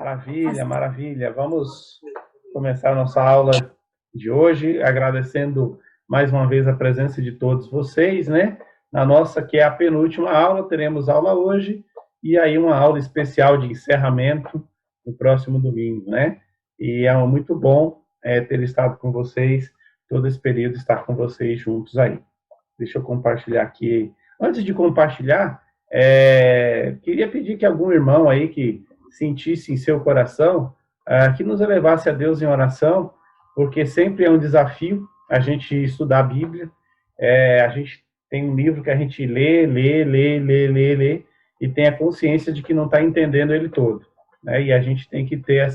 Maravilha, maravilha. Vamos começar a nossa aula de hoje, agradecendo mais uma vez a presença de todos vocês, né? Na nossa, que é a penúltima aula, teremos aula hoje, e aí uma aula especial de encerramento no próximo domingo, né? E é muito bom ter estado com vocês, todo esse período, estar com vocês juntos aí. Deixa eu compartilhar aqui. Antes de compartilhar, queria pedir que algum irmão aí que sentisse em seu coração, que nos elevasse a Deus em oração, porque sempre é um desafio a gente estudar a Bíblia. A gente tem um livro que a gente lê, e tem a consciência de que não está entendendo ele todo, né? E a gente tem que ter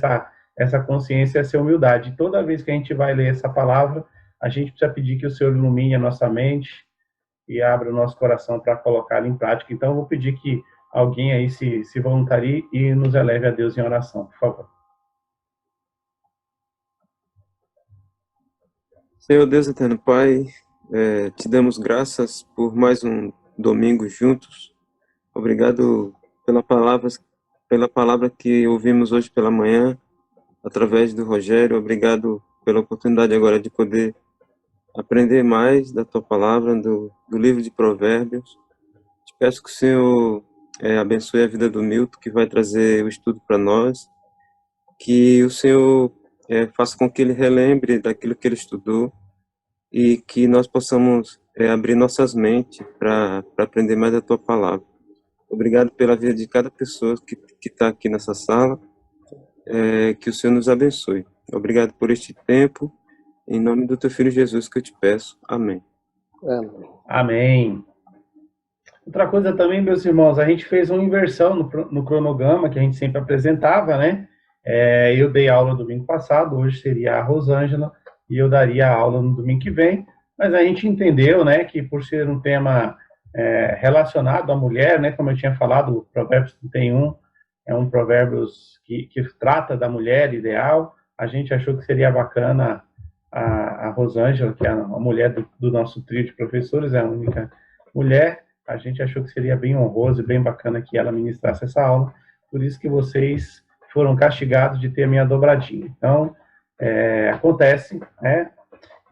essa consciência, essa humildade. Toda vez que a gente vai ler essa palavra, a gente precisa pedir que o Senhor ilumine a nossa mente e abra o nosso coração para colocá-la em prática. Então, eu vou pedir que alguém aí se voluntarie e nos eleve a Deus em oração, por favor. Senhor Deus eterno Pai, te damos graças por mais um domingo juntos. Obrigado pela palavra que ouvimos hoje pela manhã, através do Rogério. Obrigado pela oportunidade agora de poder aprender mais da tua palavra, do livro de Provérbios. Te peço que o Senhor abençoe a vida do Milton, que vai trazer o estudo para nós, que o Senhor faça com que ele relembre daquilo que ele estudou e que nós possamos abrir nossas mentes para aprender mais da tua palavra. Obrigado pela vida de cada pessoa que está aqui nessa sala, que o Senhor nos abençoe. Obrigado por este tempo, em nome do teu Filho Jesus que eu te peço. Amém. Amém. Outra coisa também, meus irmãos, a gente fez uma inversão no cronograma que a gente sempre apresentava, né? Eu dei aula domingo passado, hoje seria a Rosângela, e eu daria a aula no domingo que vem, mas a gente entendeu, né, que por ser um tema relacionado à mulher, né, como eu tinha falado, o Provérbios 31 é um Provérbios que trata da mulher ideal. A gente achou que seria bacana a Rosângela, que é a mulher do nosso trio de professores, é a única mulher. A gente achou que seria bem honroso e bem bacana que ela ministrasse essa aula, por isso que vocês foram castigados de ter a minha dobradinha. Então, acontece, né?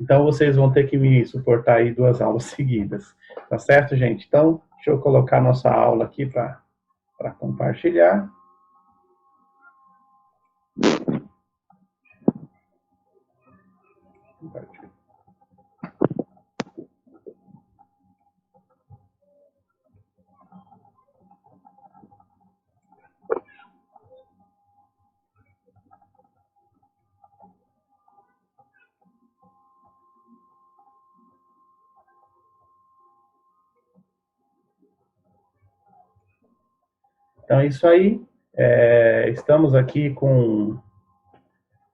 Então, vocês vão ter que me suportar aí 2 aulas seguidas, tá certo, gente? Então, deixa eu colocar nossa aula aqui para compartilhar. Então, é isso aí. Estamos aqui com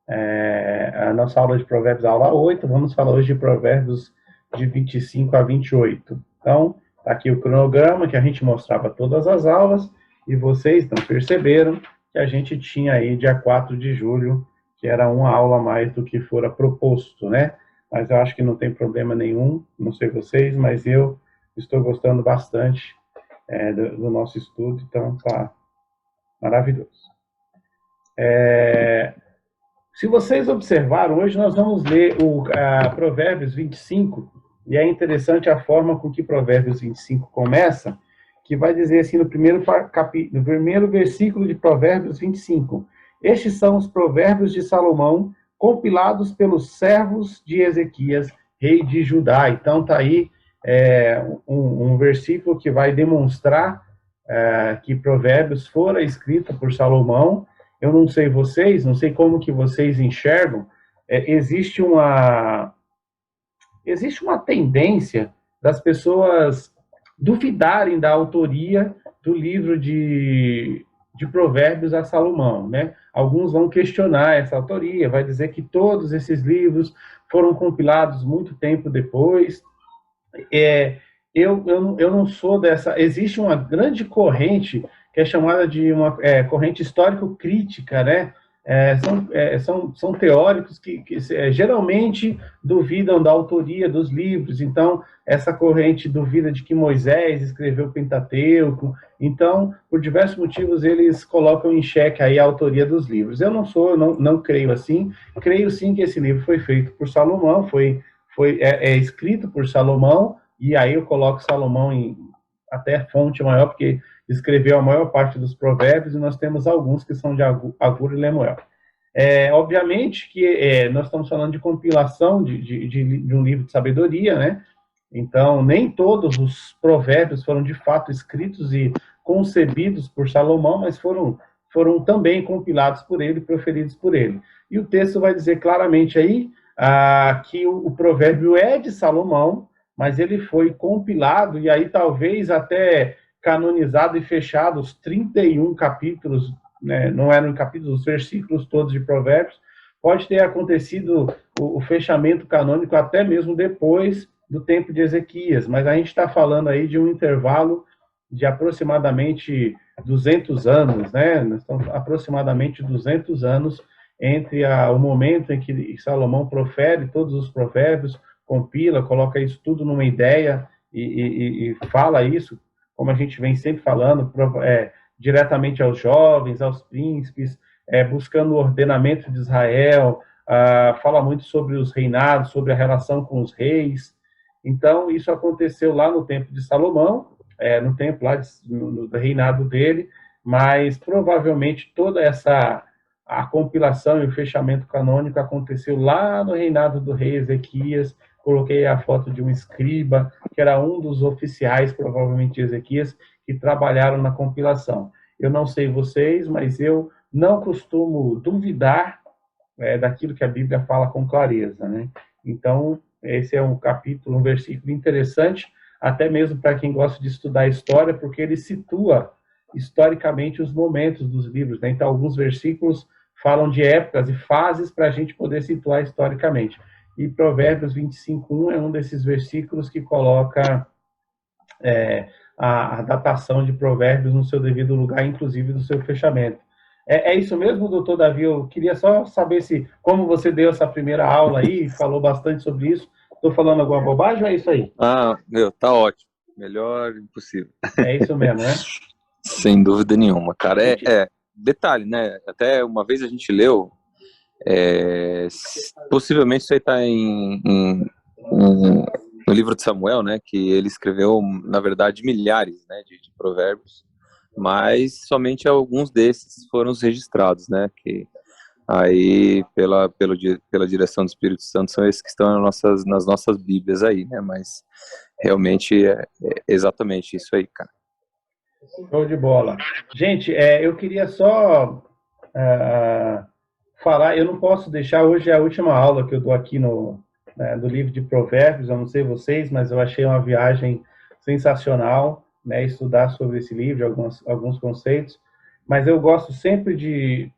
a nossa aula de Provérbios, aula 8. Vamos falar hoje de Provérbios de 25 a 28. Então, está aqui o cronograma que a gente mostrava todas as aulas, e vocês não perceberam que a gente tinha aí dia 4 de julho, que era uma aula a mais do que fora proposto, né? Mas eu acho que não tem problema nenhum, não sei vocês, mas eu estou gostando bastante do nosso estudo, então tá maravilhoso. Se vocês observaram, hoje nós vamos ler Provérbios 25, e é interessante a forma com que Provérbios 25 começa, que vai dizer assim no primeiro versículo de Provérbios 25: estes são os provérbios de Salomão, compilados pelos servos de Ezequias, rei de Judá. Então está aí um versículo que vai demonstrar que Provérbios fora escrito por Salomão. Eu não sei vocês, não sei como que vocês enxergam, existe uma tendência das pessoas duvidarem da autoria do livro de Provérbios a Salomão, né? Alguns vão questionar essa autoria, vai dizer que todos esses livros foram compilados muito tempo depois. Eu não sou dessa. Existe uma grande corrente que é chamada de uma corrente histórico-crítica, né? são teóricos que geralmente duvidam da autoria dos livros. Então, essa corrente duvida de que Moisés escreveu o Pentateuco. Então, por diversos motivos, eles colocam em xeque aí a autoria dos livros. Eu não creio assim. Creio sim que esse livro foi feito por Salomão, é escrito por Salomão, e aí eu coloco Salomão em até fonte maior, porque escreveu a maior parte dos provérbios, e nós temos alguns que são de Agur e Lemuel. Obviamente que nós estamos falando de compilação de um livro de sabedoria, né? Então, nem todos os provérbios foram de fato escritos e concebidos por Salomão, mas foram também compilados por ele, proferidos por ele. E o texto vai dizer claramente aí que o provérbio é de Salomão, mas ele foi compilado, e aí talvez até canonizado e fechado os 31 capítulos, né, não eram capítulos, os versículos todos de Provérbios, pode ter acontecido o fechamento canônico até mesmo depois do tempo de Ezequias, mas a gente está falando aí de um intervalo de aproximadamente 200 anos, né? Nós estamos aproximadamente 200 anos entre o momento em que Salomão profere todos os provérbios, compila, coloca isso tudo numa ideia e fala isso, como a gente vem sempre falando, diretamente aos jovens, aos príncipes, buscando o ordenamento de Israel, fala muito sobre os reinados, sobre a relação com os reis. Então, isso aconteceu lá no tempo de Salomão, no tempo lá no reinado dele, mas provavelmente toda a compilação e o fechamento canônico aconteceu lá no reinado do rei Ezequias. Coloquei a foto de um escriba, que era um dos oficiais, provavelmente de Ezequias, que trabalharam na compilação. Eu não sei vocês, mas eu não costumo duvidar daquilo que a Bíblia fala com clareza, né? Então, esse é um capítulo, um versículo interessante, até mesmo para quem gosta de estudar história, porque ele situa historicamente os momentos dos livros, né? Então, alguns versículos falam de épocas e fases para a gente poder situar historicamente. E Provérbios 25:1 é um desses versículos que coloca a datação de Provérbios no seu devido lugar, inclusive do seu fechamento. É isso mesmo, doutor Davi? Eu queria só saber como você deu essa primeira aula aí, falou bastante sobre isso. Estou falando alguma bobagem ou é isso aí? Tá ótimo. Melhor impossível. É isso mesmo, né? Sem dúvida nenhuma, cara. Detalhe, né? Até uma vez a gente leu, possivelmente isso aí está no livro de Samuel, né? Que ele escreveu, na verdade, milhares, né, de provérbios, mas somente alguns desses foram os registrados, né? Que aí, pela direção do Espírito Santo, são esses que estão nas nossas Bíblias aí, né? Mas realmente é exatamente isso aí, cara. Show de bola. Gente, eu queria só falar, eu não posso deixar, hoje é a última aula que eu dou aqui do livro de Provérbios, eu não sei vocês, mas eu achei uma viagem sensacional, né, estudar sobre esse livro, alguns conceitos, mas eu gosto sempre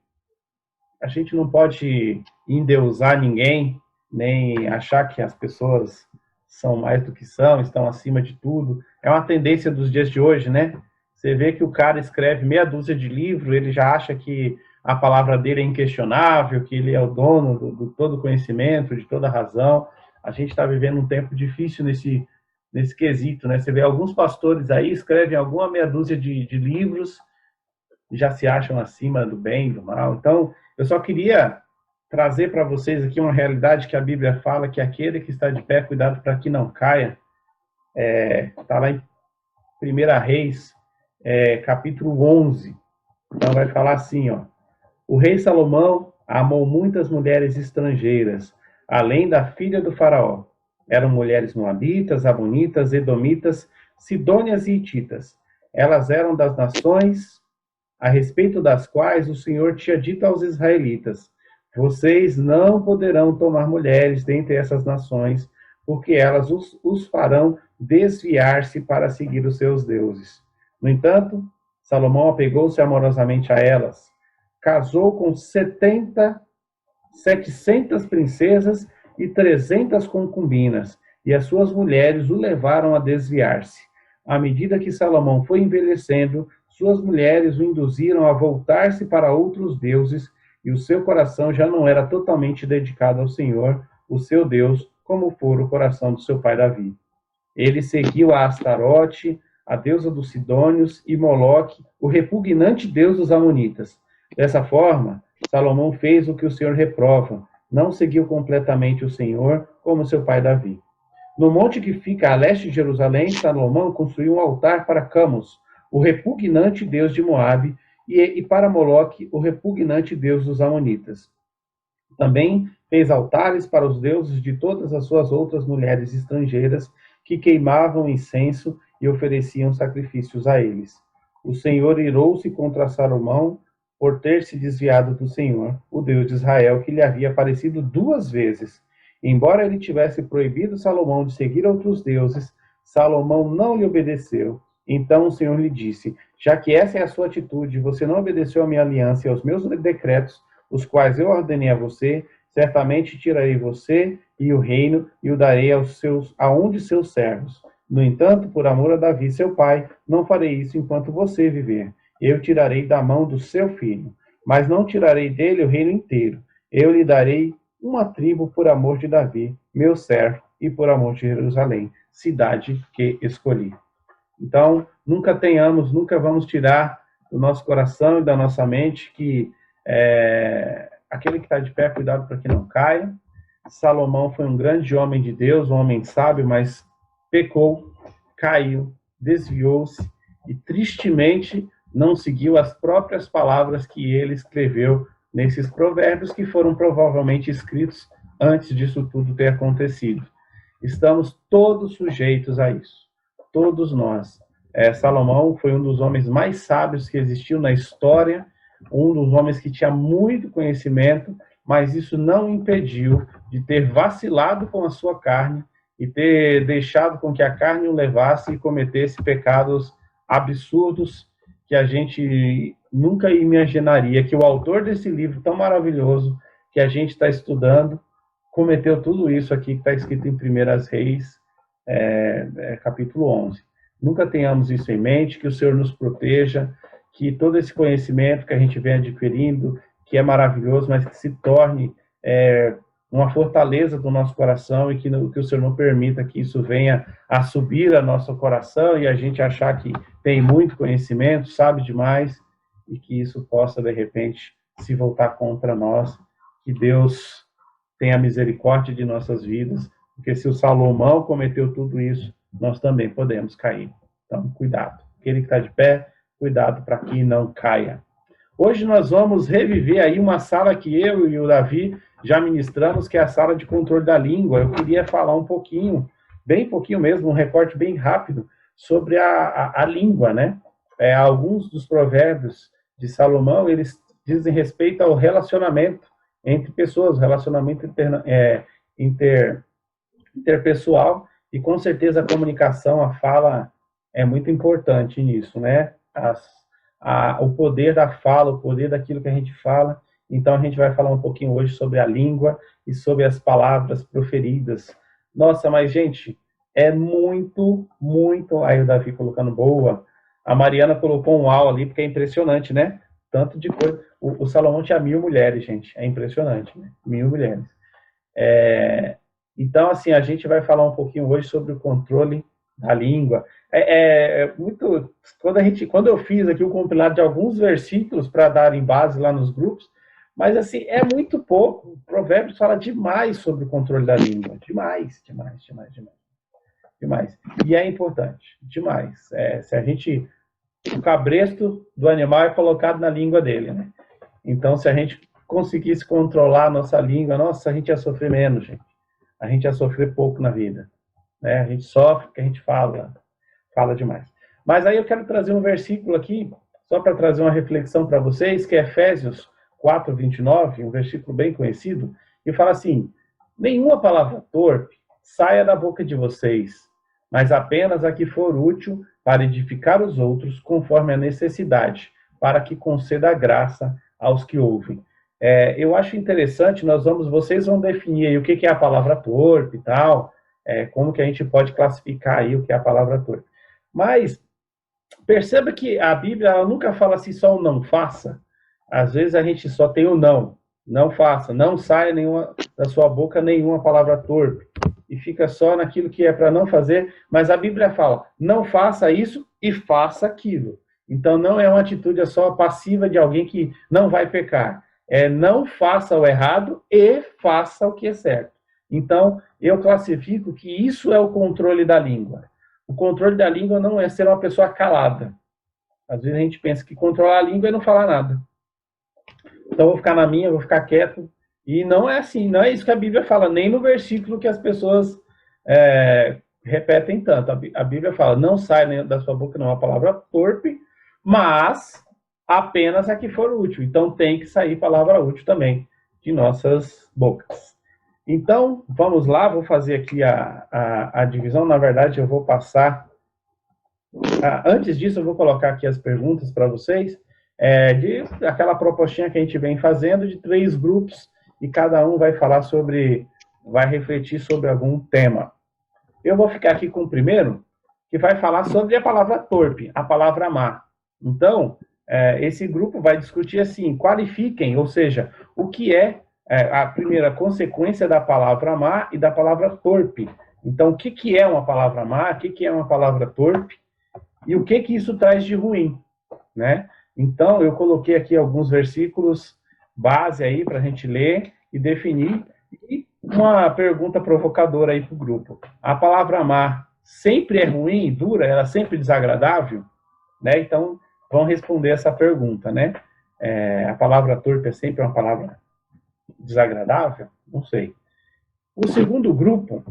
a gente não pode endeusar ninguém, nem achar que as pessoas são mais do que são, estão acima de tudo. É uma tendência dos dias de hoje, né? Você vê que o cara escreve meia dúzia de livros, ele já acha que a palavra dele é inquestionável, que ele é o dono do todo conhecimento, de toda razão. A gente está vivendo um tempo difícil nesse quesito, né? Você vê alguns pastores aí, escrevem alguma meia dúzia de livros e já se acham acima do bem e do mal. Então, eu só queria trazer para vocês aqui uma realidade que a Bíblia fala, que aquele que está de pé, cuidado para que não caia. Está lá em 1 Reis, capítulo 11. Então, vai falar assim, ó. O rei Salomão amou muitas mulheres estrangeiras, além da filha do faraó. Eram mulheres moabitas, amonitas, edomitas, sidônias e hititas. Elas eram das nações a respeito das quais o Senhor tinha dito aos israelitas: vocês não poderão tomar mulheres dentre essas nações, porque elas os farão desviar-se para seguir os seus deuses. No entanto, Salomão apegou-se amorosamente a elas, casou com 700 princesas e 300 concubinas, e as suas mulheres o levaram a desviar-se. À medida que Salomão foi envelhecendo, suas mulheres o induziram a voltar-se para outros deuses e o seu coração já não era totalmente dedicado ao Senhor, o seu Deus, como fora o coração do seu pai Davi. Ele seguiu a Astarote, a deusa dos Sidônios, e Moloque, o repugnante deus dos Amonitas. Dessa forma, Salomão fez o que o Senhor reprova, não seguiu completamente o Senhor, como seu pai Davi. No monte que fica a leste de Jerusalém, Salomão construiu um altar para Camus, o repugnante deus de Moabe, e para Moloque, o repugnante deus dos Amonitas. Também fez altares para os deuses de todas as suas outras mulheres estrangeiras, que queimavam incenso e ofereciam sacrifícios a eles. O Senhor irou-se contra Salomão por ter se desviado do Senhor, o Deus de Israel, que lhe havia aparecido 2 vezes. Embora ele tivesse proibido Salomão de seguir outros deuses, Salomão não lhe obedeceu. Então o Senhor lhe disse: já que essa é a sua atitude, você não obedeceu à minha aliança e aos meus decretos, os quais eu ordenei a você, certamente tirarei você e o reino e o darei a um de seus servos. No entanto, por amor a Davi, seu pai, não farei isso enquanto você viver. Eu tirarei da mão do seu filho, mas não tirarei dele o reino inteiro. Eu lhe darei uma tribo por amor de Davi, meu servo, e por amor de Jerusalém, cidade que escolhi. Então, nunca vamos tirar do nosso coração e da nossa mente que aquele que está de pé, cuidado para que não caia. Salomão foi um grande homem de Deus, um homem sábio, mas pecou, caiu, desviou-se e tristemente não seguiu as próprias palavras que ele escreveu nesses provérbios, que foram provavelmente escritos antes disso tudo ter acontecido. Estamos todos sujeitos a isso, todos nós. Salomão foi um dos homens mais sábios que existiu na história, um dos homens que tinha muito conhecimento, mas isso não impediu de ter vacilado com a sua carne e ter deixado com que a carne o levasse e cometesse pecados absurdos que a gente nunca imaginaria que o autor desse livro tão maravilhoso que a gente está estudando cometeu tudo isso aqui que está escrito em 1 Reis, capítulo 11. Nunca tenhamos isso em mente, que o Senhor nos proteja, que todo esse conhecimento que a gente vem adquirindo, que é maravilhoso, mas que se torne uma fortaleza do nosso coração e que o Senhor não permita que isso venha a subir a nosso coração e a gente achar que tem muito conhecimento, sabe demais, e que isso possa, de repente, se voltar contra nós. Que Deus tenha misericórdia de nossas vidas, porque se o Salomão cometeu tudo isso, nós também podemos cair. Então, cuidado. Aquele que está de pé, cuidado para que não caia. Hoje nós vamos reviver aí uma sala que eu e o Davi já ministramos, que é a sala de controle da língua. Eu queria falar um pouquinho, bem pouquinho mesmo, um recorte bem rápido sobre a língua, né? Alguns dos provérbios de Salomão, eles dizem respeito ao relacionamento entre pessoas, relacionamento interpessoal, e com certeza a comunicação, a fala é muito importante nisso, né? O poder da fala, o poder daquilo que a gente fala. Então a gente vai falar um pouquinho hoje sobre a língua e sobre as palavras proferidas. Nossa, mas gente, é muito, muito... Aí o Davi colocando boa. A Mariana colocou um uau ali, porque é impressionante, né? Tanto de coisa. O Salomão tinha 1000 mulheres, gente. É impressionante, né? 1000 mulheres. Então, assim, a gente vai falar um pouquinho hoje sobre o controle da língua. Muito... Quando eu fiz aqui o compilado de alguns versículos para dar em base lá nos grupos, mas, assim, é muito pouco. O Provérbios fala demais sobre o controle da língua. Demais, demais, demais, demais. Demais. E é importante. Demais. Se a gente... O cabresto do animal é colocado na língua dele, né? Então, se a gente conseguisse controlar a nossa língua, nossa, a gente ia sofrer menos, gente. A gente ia sofrer pouco na vida, né? A gente sofre porque a gente fala demais. Mas aí eu quero trazer um versículo aqui, só para trazer uma reflexão para vocês, que é Efésios 4:29, um versículo bem conhecido, e fala assim: nenhuma palavra torpe saia da boca de vocês, mas apenas a que for útil para edificar os outros conforme a necessidade, para que conceda graça aos que ouvem. Eu acho interessante, vocês vão definir aí o que é a palavra torpe e tal, como que a gente pode classificar aí o que é a palavra torpe. Mas perceba que a Bíblia ela nunca fala assim só o não faça, Às vezes a gente só tem o não. Não faça, não saia da sua boca nenhuma palavra torpe. E fica só naquilo que é para não fazer. Mas a Bíblia fala, não faça isso e faça aquilo. Então não é uma atitude só passiva de alguém que não vai pecar. É não faça o errado e faça o que é certo. Então eu classifico que isso é o controle da língua. O controle da língua não é ser uma pessoa calada. Às vezes a gente pensa que controlar a língua é não falar nada. Então eu vou ficar na minha, vou ficar quieto. E não é assim, não é isso que a Bíblia fala, nem no versículo que as pessoas repetem tanto. A Bíblia fala, não sai da sua boca não a palavra torpe, mas apenas a que for útil. Então tem que sair palavra útil também de nossas bocas. Então, vamos lá, vou fazer aqui a divisão. Na verdade, eu vou passar... antes disso, eu vou colocar aqui as perguntas para vocês, de aquela propostinha que a gente vem fazendo de 3 grupos, e cada um vai refletir sobre algum tema. Eu vou ficar aqui com o primeiro, que vai falar sobre a palavra torpe, a palavra má. Então, esse grupo vai discutir assim, qualifiquem, ou seja, o que é a primeira consequência da palavra má e da palavra torpe. Então, o que é uma palavra má, o que é uma palavra torpe, e o que isso traz de ruim, né? Então, eu coloquei aqui alguns versículos base aí para a gente ler e definir, e uma pergunta provocadora aí para o grupo. A palavra má sempre é ruim, dura, ela é sempre desagradável? Né? Então, vão responder essa pergunta, né? A palavra torpe é sempre uma palavra desagradável? Não sei. O segundo grupo,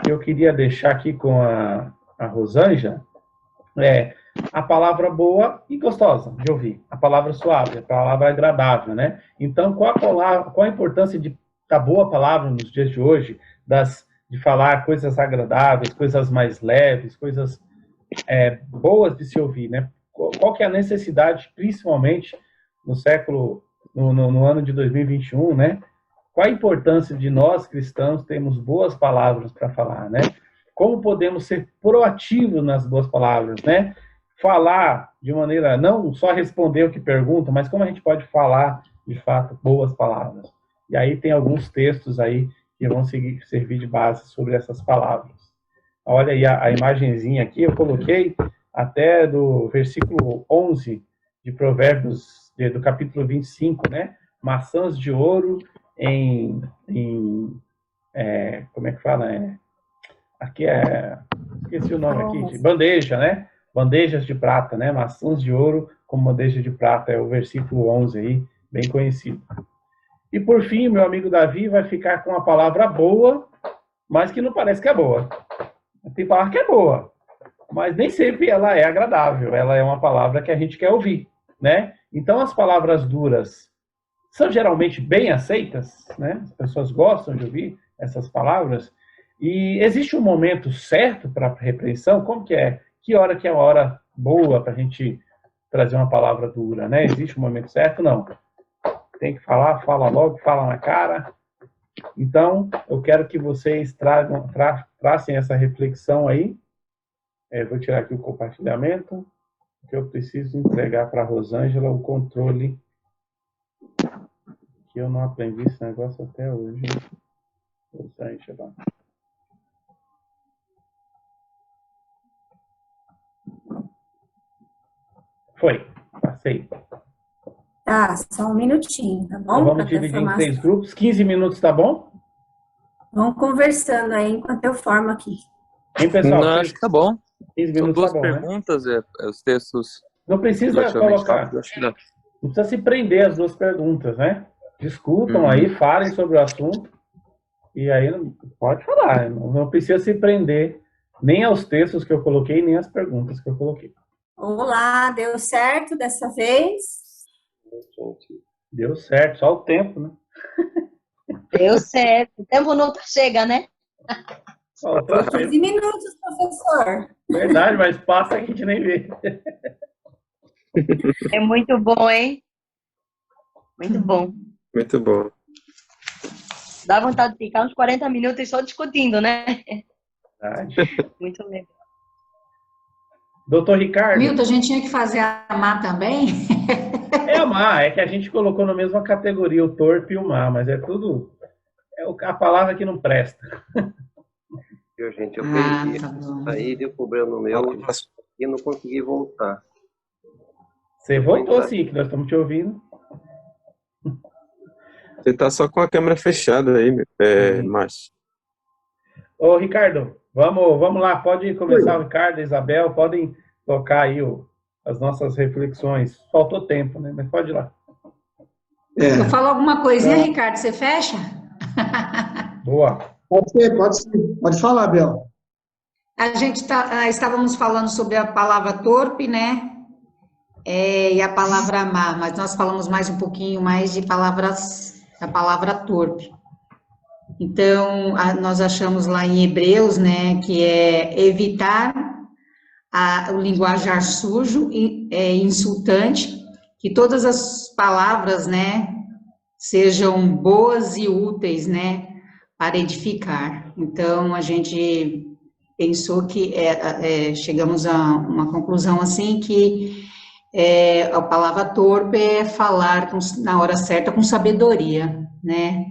que eu queria deixar aqui com a Rosângela, a palavra boa e gostosa de ouvir, a palavra suave, a palavra agradável, né? Então, qual a importância da boa palavra nos dias de hoje, de falar coisas agradáveis, coisas mais leves, coisas boas de se ouvir, né? Qual que é a necessidade, principalmente no ano de 2021, né? Qual a importância de nós, cristãos, termos boas palavras para falar, né? Como podemos ser proativos nas boas palavras, né? Falar de maneira, não só responder o que perguntam, mas como a gente pode falar, de fato, boas palavras. E aí tem alguns textos aí que vão servir de base sobre essas palavras. Olha aí a imagenzinha aqui, eu coloquei até do versículo 11 de Provérbios, do capítulo 25, né? Maçãs de ouro como é que fala? Aqui esqueci o nome aqui, bandeja, né? Bandejas de prata, né? Maçãs de ouro como bandeja de prata, é o versículo 11 aí, bem conhecido. E por fim, meu amigo Davi vai ficar com a palavra boa, mas que não parece que é boa. Tem palavra que é boa, mas nem sempre ela é agradável, ela é uma palavra que a gente quer ouvir, né? Então as palavras duras são geralmente bem aceitas, né? As pessoas gostam de ouvir essas palavras. E existe um momento certo para a repreensão? Como que é? Que hora que é a hora boa para a gente trazer uma palavra dura, né? Existe um momento certo? Não. Tem que falar, fala logo, fala na cara. Então, eu quero que vocês tracem essa reflexão aí. Vou tirar aqui o compartilhamento, que eu preciso entregar para a Rosângela o controle, que eu não aprendi esse negócio até hoje. Rosângela. Foi, passei. Tá, só um minutinho, tá bom? Então, vamos dividir em 3 grupos, 15 minutos, tá bom? Vamos conversando aí enquanto eu formo aqui. Hein, pessoal? Não, acho que tá bom. 15 São minutos 2 tá bom, perguntas, né? Os textos. Não precisa colocar. Rápido, acho que dá. Não precisa se prender às 2 perguntas, né? Discutam aí, falem sobre o assunto. E aí, pode falar. Não precisa se prender nem aos textos que eu coloquei, nem às perguntas que eu coloquei. Olá, deu certo dessa vez? Deu certo, só o tempo, né? Deu certo. O tempo nunca chega, né? Só o tempo. 15 minutos, professor. Verdade, mas passa que a gente nem vê. É muito bom, hein? Muito bom. Muito bom. Dá vontade de ficar uns 40 minutos só discutindo, né? Verdade. Muito legal. Doutor Ricardo, Milton, a gente tinha que fazer a má também? é a má, é que a gente colocou na mesma categoria o torpe e o má, mas é tudo, a palavra que não presta. Viu, gente? Eu perdi. Tá bom. Aí deu problema no meu e não consegui voltar. Você voltou sim, que nós estamos te ouvindo. Você tá só com a câmera fechada aí, Márcio. Ô, Ricardo, vamos lá, pode começar, o Ricardo, a Isabel, podem tocar aí as nossas reflexões. Faltou tempo, né? Mas pode ir lá. Eu falo alguma coisinha, Ricardo, você fecha? Boa. Pode ser, pode falar, Bel. A gente estávamos falando sobre a palavra torpe, né? E a palavra má, mas nós falamos mais um pouquinho mais de a palavra torpe. Então, nós achamos lá em Hebreus, né, que é evitar o linguajar sujo e insultante, que todas as palavras, né, sejam boas e úteis, né, para edificar. Então, a gente pensou que chegamos a uma conclusão assim que a palavra torpe é falar na hora certa com sabedoria, né?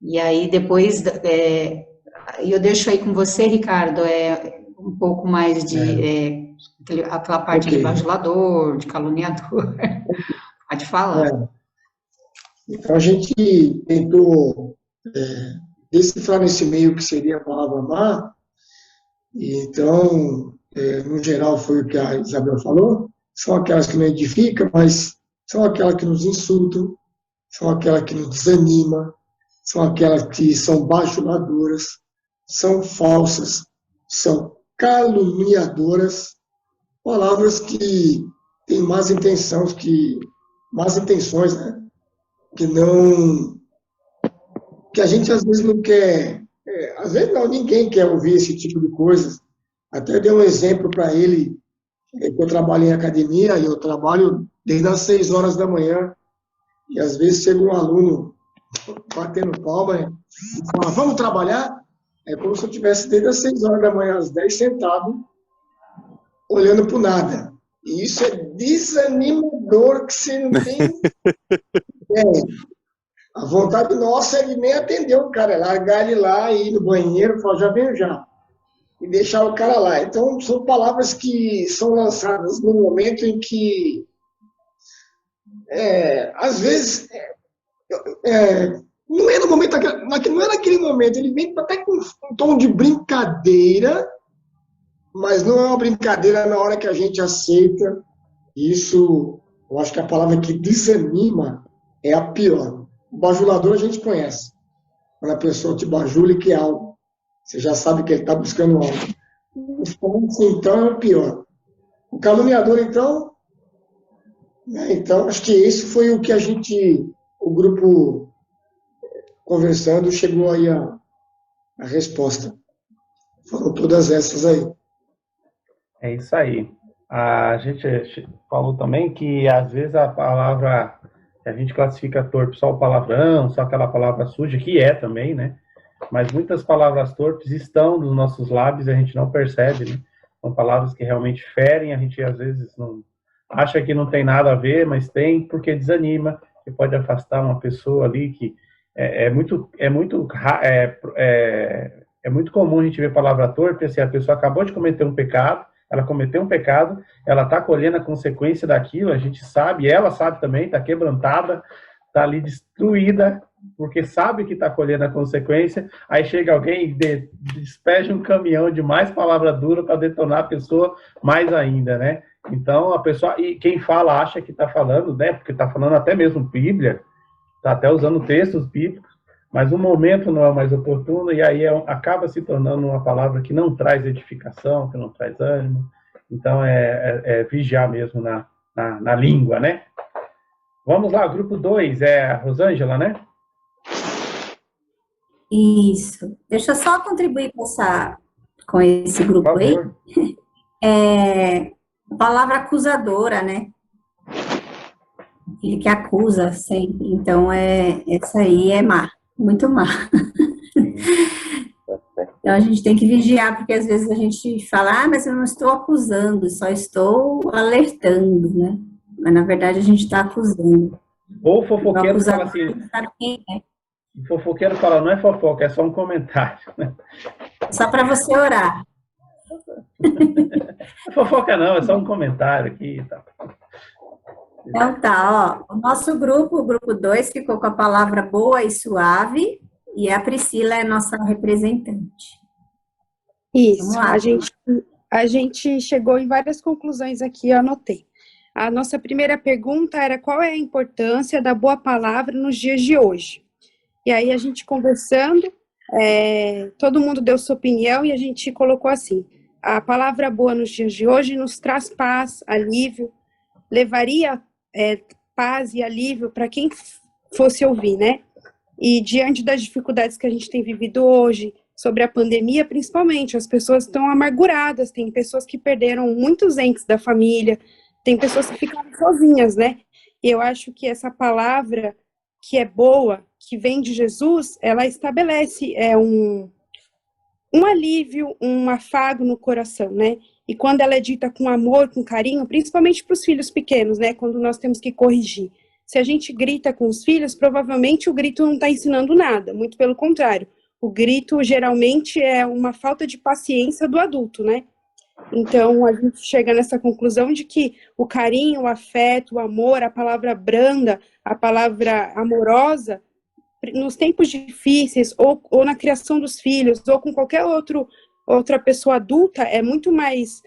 E aí depois eu deixo aí com você, Ricardo, um pouco mais de aquela parte de bajulador, de caluniador. Pode falar. Então a gente tentou decifrar nesse meio que seria a palavra má. Então, no geral, foi o que a Isabel falou. São aquelas que não edificam, mas são aquelas que nos insultam, são aquelas que nos desanimam, são aquelas que são bajuladoras, são falsas, são caluniadoras, palavras que têm más intenções, né? Que a gente às vezes não quer, às vezes não, ninguém quer ouvir esse tipo de coisas. Até dei um exemplo para ele, que eu trabalho em academia, e eu trabalho desde as 6 horas da manhã, e às vezes chega um aluno batendo palma e fala, vamos trabalhar? É como se eu estivesse desde as 6 horas da manhã, às 10, sentado, olhando para o nada. E isso é desanimador, que você não tem ideia. A vontade nossa é de nem atender o cara, largar ele lá e ir no banheiro e falar, já venho já. E deixar o cara lá. Então, são palavras que são lançadas no momento em que, às vezes, não é no momento, não é naquele momento, ele vem até com um tom de brincadeira, mas não é uma brincadeira na hora que a gente aceita. Isso, eu acho que a palavra que desanima é a pior. O bajulador a gente conhece. Quando a pessoa te bajula e quer algo, você já sabe que ele está buscando algo. Então é o pior. O caluniador, então, acho que isso foi o que o grupo conversando, chegou aí a resposta. Foram todas essas aí. É isso aí. A gente falou também que, às vezes, a palavra que a gente classifica torpe só o palavrão, só aquela palavra suja, que é também, né? Mas muitas palavras torpes estão nos nossos lábios e a gente não percebe, né? São palavras que realmente ferem, a gente, às vezes, não acha que não tem nada a ver, mas tem, porque desanima, que pode afastar uma pessoa ali que é muito comum a gente ver palavra torpe, assim, a pessoa acabou de cometer um pecado, ela cometeu um pecado, ela está colhendo a consequência daquilo, a gente sabe, ela sabe também, está quebrantada, está ali destruída, porque sabe que está colhendo a consequência, aí chega alguém e despeja um caminhão de mais palavra dura para detonar a pessoa mais ainda, né? Então, a pessoa, e quem fala acha que está falando, né? Porque está falando até mesmo Bíblia, está até usando textos bíblicos, mas o momento não é mais oportuno, e aí acaba se tornando uma palavra que não traz edificação, que não traz ânimo. Então, é vigiar mesmo na língua, né? Vamos lá, grupo 2, é a Rosângela, né? Isso. Deixa eu só contribuir com esse grupo aí. A palavra acusadora, né? Aquele que acusa sempre. Então, essa aí é má. Muito má. Então, a gente tem que vigiar, porque às vezes a gente fala, mas eu não estou acusando, só estou alertando, né? Mas, na verdade, a gente está acusando. Ou o O fofoqueiro fala acusador assim, não sabe quem é. o fofoqueiro fala, não é fofoca, é só um comentário. Né? Só para você orar. Não é fofoca não, é só um comentário aqui e tal. Então tá, ó, o nosso grupo, o grupo 2, ficou com a palavra boa e suave, e a Priscila é nossa representante. Vamos Isso, lá. a gente chegou em várias conclusões aqui, eu anotei. A nossa primeira pergunta era qual é a importância da boa palavra nos dias de hoje? E aí a gente conversando, todo mundo deu sua opinião e a gente colocou assim, a palavra boa nos dias de hoje nos traz paz, alívio, levaria paz e alívio para quem fosse ouvir, né? E diante das dificuldades que a gente tem vivido hoje, sobre a pandemia, principalmente, as pessoas estão amarguradas, tem pessoas que perderam muitos entes da família, tem pessoas que ficaram sozinhas, né? E eu acho que essa palavra que é boa, que vem de Jesus, ela estabelece um alívio, um afago no coração, né? E quando ela é dita com amor, com carinho, principalmente para os filhos pequenos, né? Quando nós temos que corrigir. Se a gente grita com os filhos, provavelmente o grito não está ensinando nada, muito pelo contrário. O grito, geralmente, é uma falta de paciência do adulto, né? Então, a gente chega nessa conclusão de que o carinho, o afeto, o amor, a palavra branda, a palavra amorosa, nos tempos difíceis, ou na criação dos filhos, ou com qualquer outra pessoa adulta, é muito mais,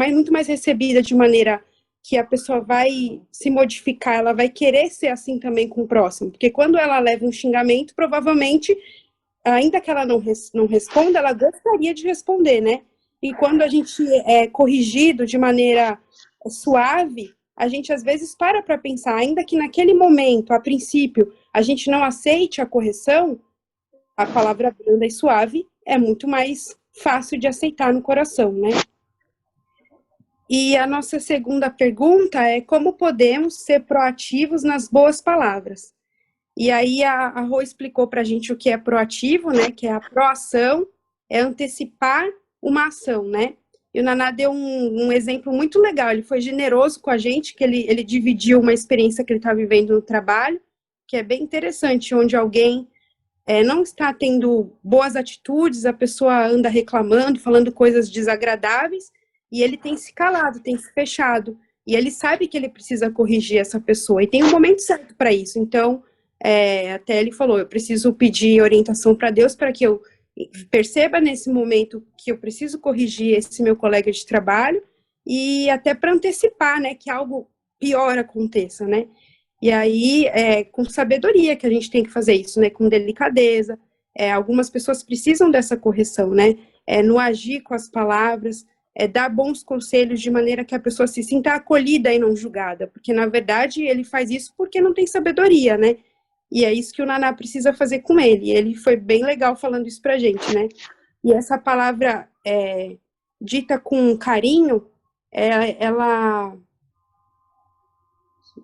muito mais recebida de maneira que a pessoa vai se modificar, ela vai querer ser assim também com o próximo, porque quando ela leva um xingamento, provavelmente, ainda que ela não responda, ela gostaria de responder, né? E quando a gente é corrigido de maneira suave, a gente às vezes para pensar, ainda que naquele momento, a princípio, a gente não aceite a correção, a palavra branda e suave é muito mais fácil de aceitar no coração, né? E a nossa segunda pergunta é como podemos ser proativos nas boas palavras? E aí a Rô explicou para a gente o que é proativo, né? Que é a proação, é antecipar uma ação, né? E o Naná deu um exemplo muito legal, ele foi generoso com a gente, que ele dividiu uma experiência que ele está vivendo no trabalho, que é bem interessante, onde alguém não está tendo boas atitudes, a pessoa anda reclamando, falando coisas desagradáveis, e ele tem se calado, tem se fechado, e ele sabe que ele precisa corrigir essa pessoa, e tem um momento certo para isso. Então, até ele falou, eu preciso pedir orientação para Deus para que eu perceba nesse momento que eu preciso corrigir esse meu colega de trabalho, e até para antecipar, né, que algo pior aconteça, né? E aí, com sabedoria que a gente tem que fazer isso, né, com delicadeza. Algumas pessoas precisam dessa correção, né? No agir com as palavras, dar bons conselhos de maneira que a pessoa se sinta acolhida e não julgada, porque, na verdade, ele faz isso porque não tem sabedoria, né? E é isso que o Naná precisa fazer com ele. E ele foi bem legal falando isso pra gente, né? E essa palavra dita com carinho, ela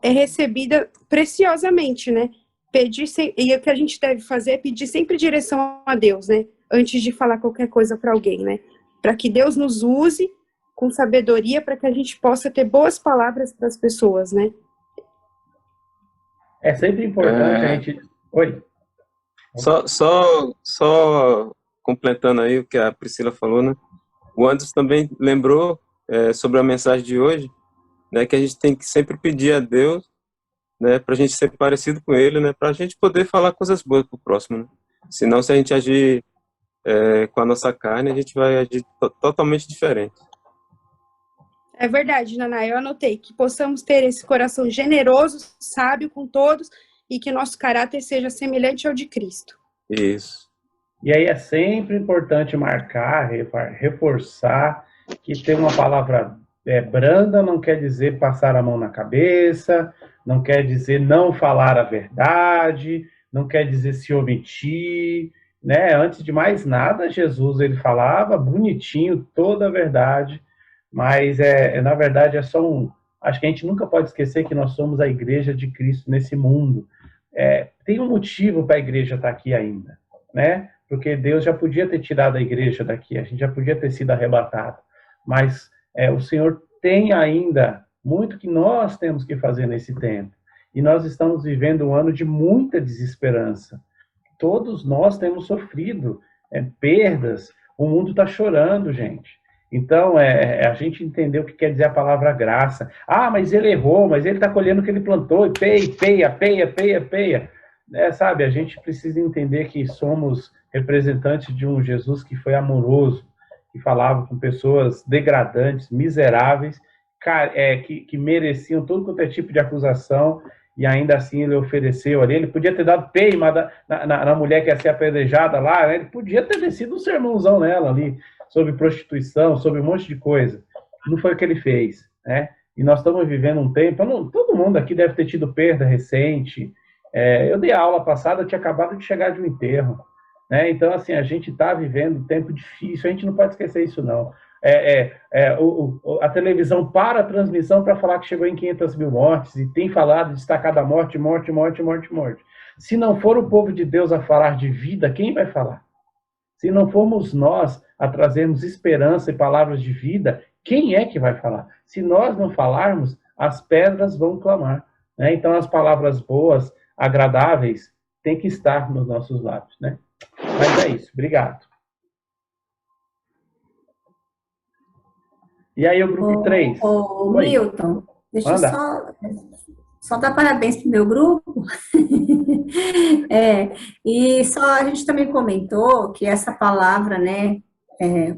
é recebida preciosamente, né? E o que a gente deve fazer é pedir sempre direção a Deus, né? Antes de falar qualquer coisa para alguém, né? Para que Deus nos use com sabedoria para que a gente possa ter boas palavras para as pessoas, né? É sempre importante a gente... Oi? Só completando aí o que a Priscila falou, né? O Anderson também lembrou sobre a mensagem de hoje, né? Que a gente tem que sempre pedir a Deus, né? Para a gente ser parecido com Ele, né? Para a gente poder falar coisas boas para o próximo, né? Senão, se a gente agir com a nossa carne, a gente vai agir totalmente diferente. É verdade, Naná, eu anotei que possamos ter esse coração generoso, sábio com todos e que nosso caráter seja semelhante ao de Cristo. Isso. E aí é sempre importante marcar, reforçar que ter uma palavra branda não quer dizer passar a mão na cabeça, não quer dizer não falar a verdade, não quer dizer se omitir, né? Antes de mais nada, Jesus ele falava bonitinho toda a verdade, mas na verdade é só acho que a gente nunca pode esquecer que nós somos a igreja de Cristo nesse mundo. Tem um motivo para a igreja estar aqui ainda, né? Porque Deus já podia ter tirado a igreja daqui, a gente já podia ter sido arrebatado. Mas o Senhor tem ainda muito que nós temos que fazer nesse tempo. E nós estamos vivendo um ano de muita desesperança. Todos nós temos sofrido perdas, o mundo está chorando, gente. Então, a gente entender o que quer dizer a palavra graça. Ah, mas ele errou, mas ele está colhendo o que ele plantou, e peia. Sabe, a gente precisa entender que somos representantes de um Jesus que foi amoroso, que falava com pessoas degradantes, miseráveis, que mereciam todo quanto é tipo de acusação, e ainda assim ele ofereceu ali. Ele podia ter dado peima na mulher que ia ser apedrejada lá, né? Ele podia ter descido um sermãozão nela ali, sobre prostituição, sobre um monte de coisa. Não foi o que ele fez, né? E nós estamos vivendo um tempo, todo mundo aqui deve ter tido perda recente. Eu dei aula passada, eu tinha acabado de chegar de um enterro, né? Então, assim, a gente está vivendo um tempo difícil, a gente não pode esquecer isso, não. A televisão para a transmissão para falar que chegou em 500 mil mortes e tem falado, destacado a morte. Se não for o povo de Deus a falar de vida, quem vai falar? Se não formos nós a trazermos esperança e palavras de vida, quem é que vai falar? Se nós não falarmos, as pedras vão clamar, né? Então, as palavras boas, agradáveis, têm que estar nos nossos lábios, né? Mas é isso. Obrigado. E aí, o grupo 3? Milton, deixa eu só dar parabéns para o meu grupo. E a gente também comentou que essa palavra, né,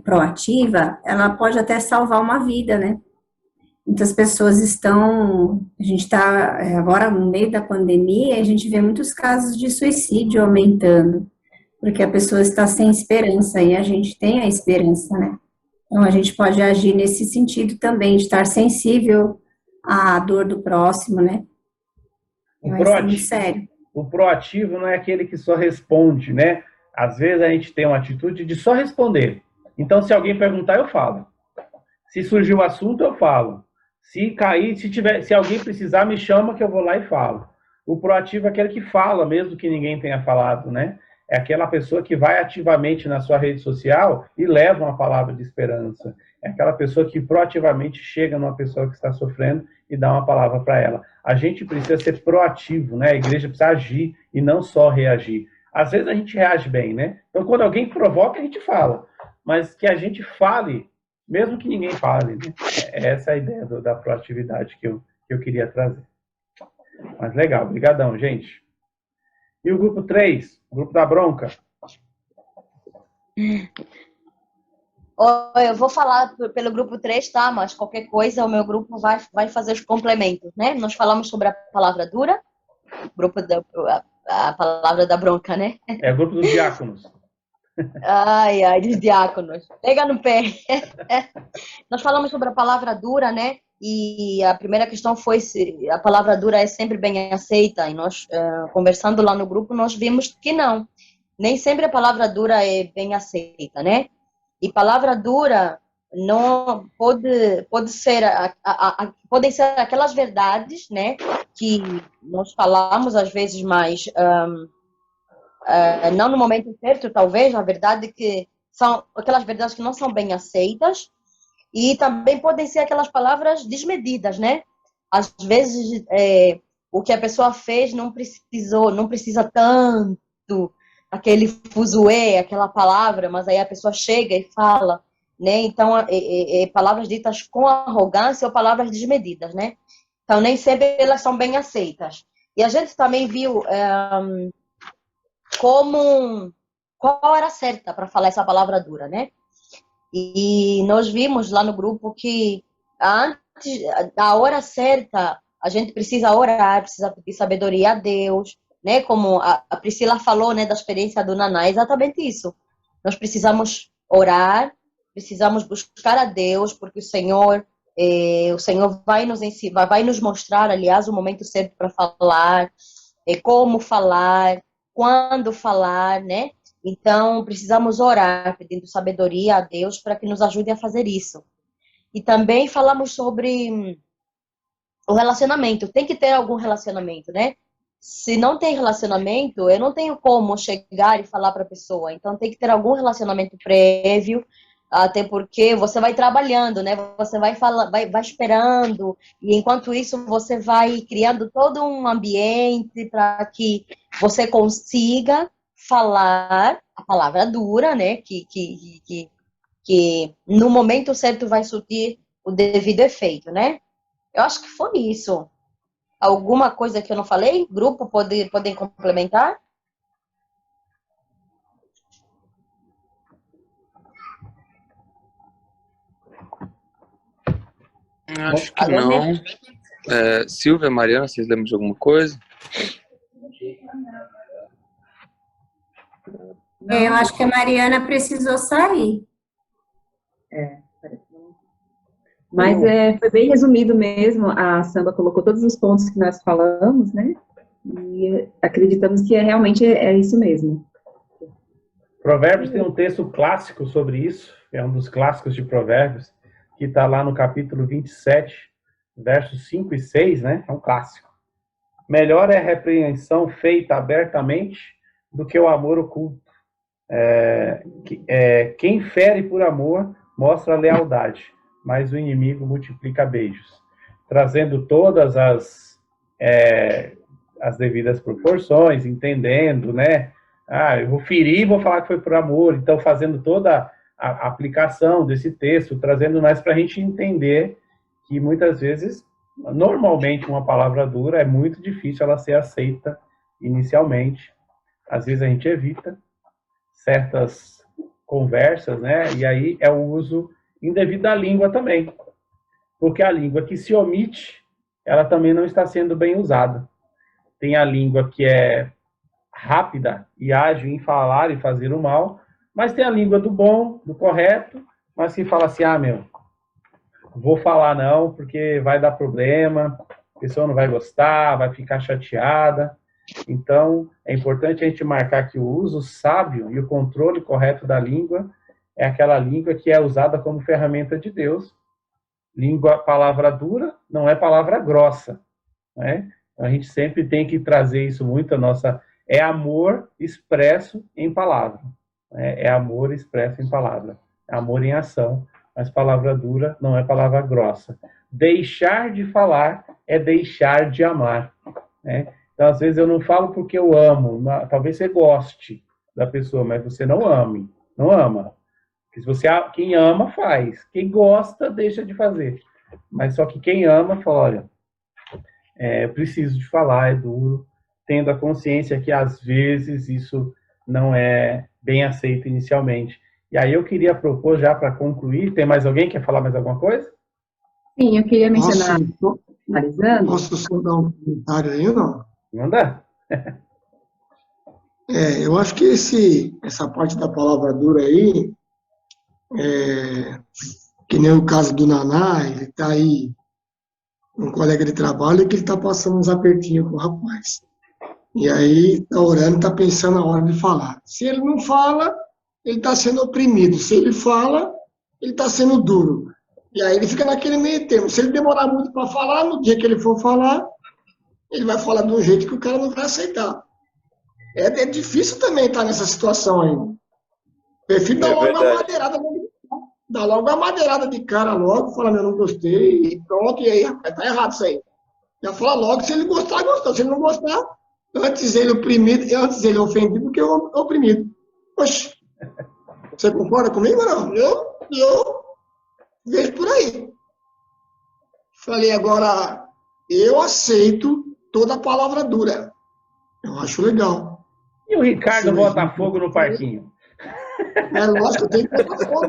proativa, ela pode até salvar uma vida, né? Muitas pessoas a gente está agora no meio da pandemia, a gente vê muitos casos de suicídio aumentando, porque a pessoa está sem esperança, e a gente tem a esperança, né? Então, a gente pode agir nesse sentido também, de estar sensível à dor do próximo, né? Isso é muito sério. O proativo não é aquele que só responde, né? Às vezes a gente tem uma atitude de só responder. Então, se alguém perguntar, eu falo. Se surgir o assunto, eu falo. Se cair, se alguém precisar, me chama que eu vou lá e falo. O proativo é aquele que fala, mesmo que ninguém tenha falado, né? É aquela pessoa que vai ativamente na sua rede social e leva uma palavra de esperança. É aquela pessoa que proativamente chega numa pessoa que está sofrendo e dá uma palavra para ela. A gente precisa ser proativo, né? A igreja precisa agir e não só reagir. Às vezes a gente reage bem, né? Então, quando alguém provoca, a gente fala. Mas que a gente fale, mesmo que ninguém fale, né? Essa é a ideia da proatividade que eu queria trazer. Mas legal, brigadão, gente. E o grupo 3, o grupo da bronca? Eu vou falar pelo grupo 3, tá? Mas qualquer coisa, o meu grupo vai fazer os complementos, né? Nós falamos sobre a palavra dura, a palavra da bronca, né? É o grupo dos diáconos. Ai, dos diáconos. Pega no pé. Nós falamos sobre a palavra dura, né? E a primeira questão foi se a palavra dura é sempre bem aceita. E nós, conversando lá no grupo, nós vimos que não. Nem sempre a palavra dura é bem aceita, né? E palavra dura não pode ser podem ser aquelas verdades, né, que nós falamos às vezes, mas não no momento certo, talvez, a verdade que são aquelas verdades que não são bem aceitas, e também podem ser aquelas palavras desmedidas, né? Às vezes o que a pessoa fez não precisa tanto aquele fuzuê, aquela palavra, mas aí a pessoa chega e fala, né? Então, palavras ditas com arrogância ou palavras desmedidas, né? Então, nem sempre elas são bem aceitas. E a gente também viu qual era certa para falar essa palavra dura, né? E nós vimos lá no grupo que antes da hora certa, a gente precisa orar, precisa pedir sabedoria a Deus, né? Como a Priscila falou, né, da experiência do Naná, é exatamente isso. Nós precisamos orar, precisamos buscar a Deus, porque o Senhor vai nos ensinar, vai nos mostrar, aliás, o momento certo para falar, como falar, quando falar, né? Então, precisamos orar, pedindo sabedoria a Deus para que nos ajude a fazer isso. E também falamos sobre o relacionamento. Tem que ter algum relacionamento, né? se não tem relacionamento, eu não tenho como chegar e falar para a pessoa. Então tem que ter algum relacionamento prévio, até porque você vai trabalhando, né? Você vai vai esperando, e enquanto isso você vai criando todo um ambiente para que você consiga falar a palavra dura, né? Que no momento certo vai surtir o devido efeito, né? Eu acho que foi isso. Alguma coisa que eu não falei? Grupo podem complementar? Acho que não. Silvia, Mariana, vocês lembram de alguma coisa? Eu acho que a Mariana precisou sair. Parece que não. Mas foi bem resumido mesmo, a Samba colocou todos os pontos que nós falamos, né? E acreditamos que realmente é isso mesmo. Provérbios tem um texto clássico sobre isso, é um dos clássicos de Provérbios, que está lá no capítulo 27, versos 5 e 6, né? É um clássico. Melhor é a repreensão feita abertamente do que o amor oculto. Quem fere por amor mostra lealdade, mas o inimigo multiplica beijos. Trazendo todas as devidas proporções, entendendo, né? Eu vou ferir e vou falar que foi por amor. Então, fazendo toda a aplicação desse texto, trazendo mais para a gente entender que muitas vezes, normalmente, uma palavra dura é muito difícil ela ser aceita inicialmente. Às vezes a gente evita certas conversas, né? E aí é o uso indevido da língua também. Porque a língua que se omite, ela também não está sendo bem usada. Tem a língua que é rápida e ágil em falar e fazer o mal, mas tem a língua do bom, do correto, mas que fala assim, vou falar não, porque vai dar problema, a pessoa não vai gostar, vai ficar chateada. Então, é importante a gente marcar que o uso sábio e o controle correto da língua é aquela língua que é usada como ferramenta de Deus. Palavra dura não é palavra grossa, né? Então, a gente sempre tem que trazer isso muito a nossa... É amor expresso em palavra. Né? É amor expresso em palavra. É amor em ação. Mas palavra dura não é palavra grossa. Deixar de falar é deixar de amar. Né? Então, às vezes, eu não falo porque eu amo. Talvez você goste da pessoa, mas você não ame. Não ama. Porque quem ama, faz. Quem gosta, deixa de fazer. Mas só que quem ama, fala, olha, eu preciso de falar, é duro, tendo a consciência que, às vezes, isso não é bem aceito inicialmente. E aí eu queria propor, já para concluir, tem mais alguém que quer falar mais alguma coisa? Sim, eu queria mencionar, finalizando. Posso só dar um comentário aí ou não? Manda. Eu acho que essa parte da palavra dura aí, que nem o caso do Naná, ele está aí, um colega de trabalho, que ele está passando uns apertinhos com o rapaz. E aí, está orando, está pensando na hora de falar. Se ele não fala, ele está sendo oprimido. Se ele fala, ele está sendo duro. E aí ele fica naquele meio termo. Se ele demorar muito para falar, no dia que ele for falar, ele vai falar de um jeito que o cara não vai aceitar. É difícil também estar nessa situação aí. Prefiro dar logo uma madeirada. Dá logo uma madeirada de cara logo, fala, eu não gostei, e pronto, e aí, rapaz, tá errado isso aí. Já fala logo, se ele gostar, gostou. Se ele não gostar, antes ele ofendido do que oprimido. Poxa, você concorda comigo ou não? Eu vejo por aí. Falei, agora, eu aceito toda a palavra dura. Eu acho legal. E o Ricardo bota fogo no parquinho? Lógico, tem que botar fogo.